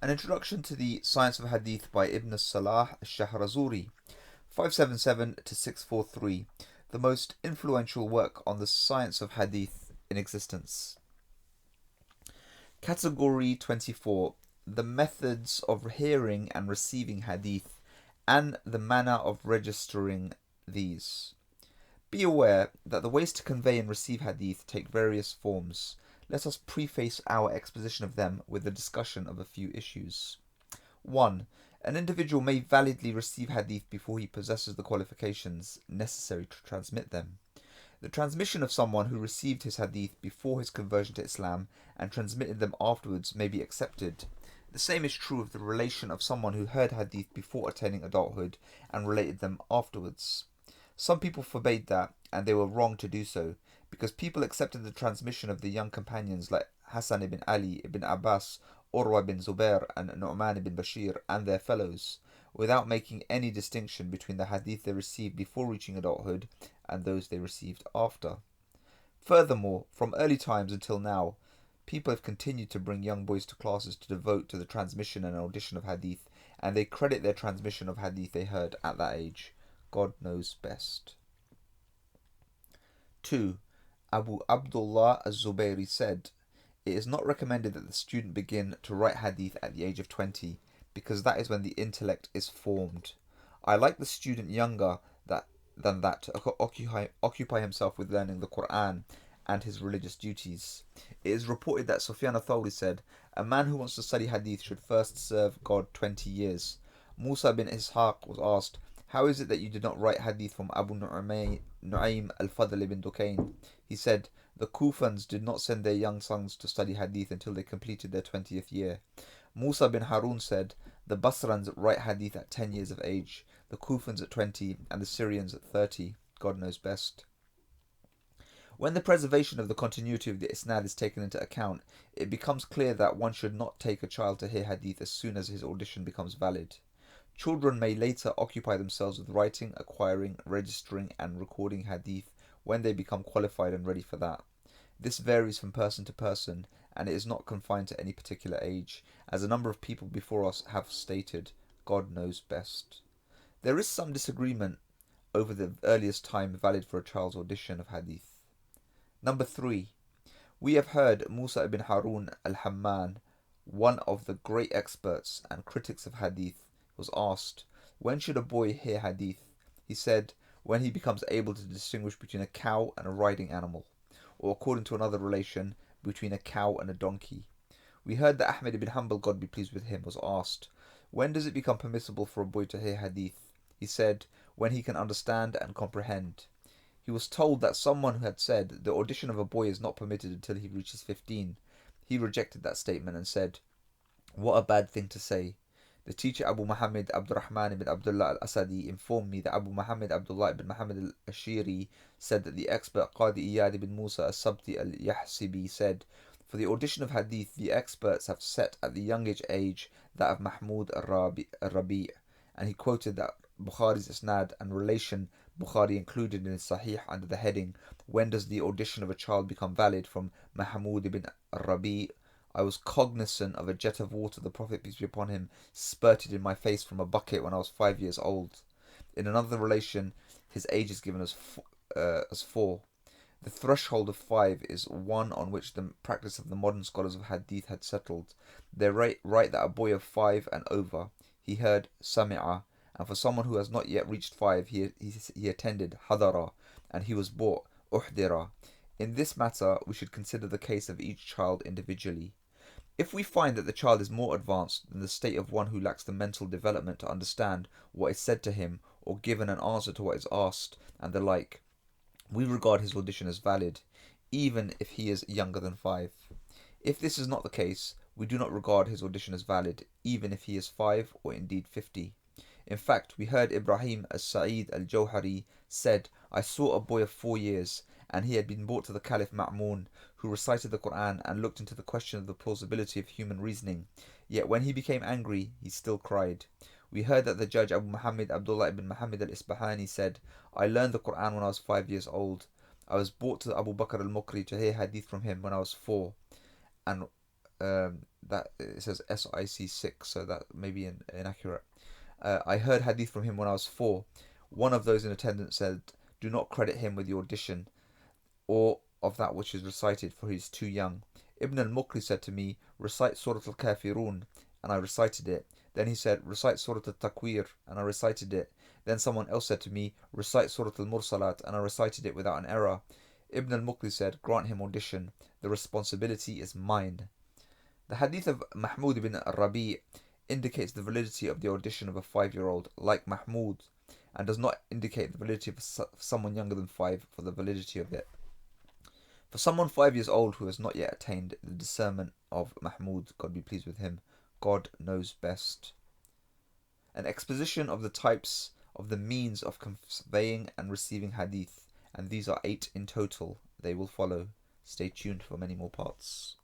An Introduction to the Science of Hadith by Ibn al-Salah al-Shahrazuri, 577 to 643, the most influential work on the science of Hadith in existence. Category 24. The methods of hearing and receiving Hadith and the manner of registering these. Be aware that the ways to convey and receive Hadith take various forms. Let us preface our exposition of them with a discussion of a few issues. 1. An individual may validly receive Hadith before he possesses the qualifications necessary to transmit them. The transmission of someone who received his Hadith before his conversion to Islam and transmitted them afterwards may be accepted. The same is true of the relation of someone who heard Hadith before attaining adulthood and related them afterwards. Some people forbade that, and they were wrong to do so, because people accepted the transmission of the young companions like Hasan ibn Ali ibn Abbas, Urwa ibn Zubair, and Nu'man ibn Bashir and their fellows, without making any distinction between the Hadith they received before reaching adulthood and those they received after. Furthermore, from early times until now, people have continued to bring young boys to classes to devote to the transmission and audition of Hadith, and they credit their transmission of Hadith they heard at that age. God knows best. 2. Abu Abdullah al-Zubayri said, "It is not recommended that the student begin to write Hadith at the age of 20, because that is when the intellect is formed. I like the student younger than that to occupy himself with learning the Quran and his religious duties." It is reported that Sufyan al-Thawri said, "A man who wants to study Hadith should first serve God 20 years. Musa bin Ishaq was asked, "How is it that you did not write Hadith from Abu Nu'aym al-Fadl ibn Dukayn?" He said, "The Kufans did not send their young sons to study Hadith until they completed their 20th year." Musa bin Harun said, "The Basrans write Hadith at 10 years of age, the Kufans at 20, and the Syrians at 30. God knows best." When the preservation of the continuity of the Isnad is taken into account, it becomes clear that one should not take a child to hear Hadith as soon as his audition becomes valid. Children may later occupy themselves with writing, acquiring, registering, and recording Hadith when they become qualified and ready for that. This varies from person to person, and it is not confined to any particular age, as a number of people before us have stated. God knows best. There is some disagreement over the earliest time valid for a child's audition of Hadith. Number 3. We have heard Musa ibn Harun al-Hamman, one of the great experts and critics of Hadith, was asked, "When should a boy hear Hadith?" He said, "When he becomes able to distinguish between a cow and a riding animal," or according to another relation, between a cow and a donkey. We heard that Ahmed ibn Hanbal, God be pleased with him, was asked, "When does it become permissible for a boy to hear Hadith?" He said, "When he can understand and comprehend." He was told that someone had said the audition of a boy is not permitted until he reaches 15. He rejected that statement and said, "What a bad thing to say." The teacher Abu Muhammad Abdurrahman ibn Abdullah al-Asadi informed me that Abu Muhammad Abdullah ibn Muhammad al-Ashiri said that the expert Qadi Iyad ibn Musa al-Sabti al-Yahsibi said, "For the audition of Hadith, the experts have set at the youngest age that of Mahmud al-Rabi', and he quoted that Bukhari's Isnad and relation Bukhari included in his Sahih under the heading, "When does the audition of a child become valid?" from Mahmud ibn al-Rabi'. I was cognizant of a jet of water, the Prophet, peace be upon him, spurted in my face from a bucket when I was 5 years old. In another relation, his age is given as 4. The threshold of 5 is one on which the practice of the modern scholars of Hadith had settled. They write that a boy of 5 and over, he heard Sami'a, and for someone who has not yet reached 5, he attended Hadara, and he was bought Uhdira. In this matter, we should consider the case of each child individually. If we find that the child is more advanced than the state of one who lacks the mental development to understand what is said to him or given an answer to what is asked and the like, we regard his audition as valid, even if he is younger than 5. If this is not the case, we do not regard his audition as valid, even if he is 5 or indeed 50. In fact, we heard Ibrahim as-Sa'id al-Jawhari said, "I saw a boy of 4 years, and he had been brought to the Caliph Ma'mun, who recited the Quran and looked into the question of the plausibility of human reasoning. Yet when he became angry, he still cried." We heard that the judge Abu Muhammad Abdullah ibn Muhammad al-Isbahani said, "I learned the Quran when I was 5 years old. I was brought to Abu Bakr al-Mukri to hear Hadith from him when I was 4. And that it says SIC6, so that may be inaccurate. I heard hadith from him when I was 4. One of those in attendance said, "Do not credit him with your audition or of that which is recited, for he is too young." Ibn al-Muqri said to me, "Recite Surah al-Kafirun," and I recited it. Then he said, "Recite Surah al-Takwir," and I recited it. Then someone else said to me, "Recite Surah al-Mursalat," and I recited it without an error. Ibn al-Muqri said, "Grant him audition. The responsibility is mine." The hadith of Mahmud ibn Rabi' indicates the validity of the audition of a 5-year-old like Mahmud, and does not indicate the validity of someone younger than 5 for the validity of it. For someone 5 years old who has not yet attained the discernment of Mahmud, God be pleased with him, God knows best. An exposition of the types of the means of conveying and receiving hadith, and these are 8 in total. They will follow. Stay tuned for many more parts.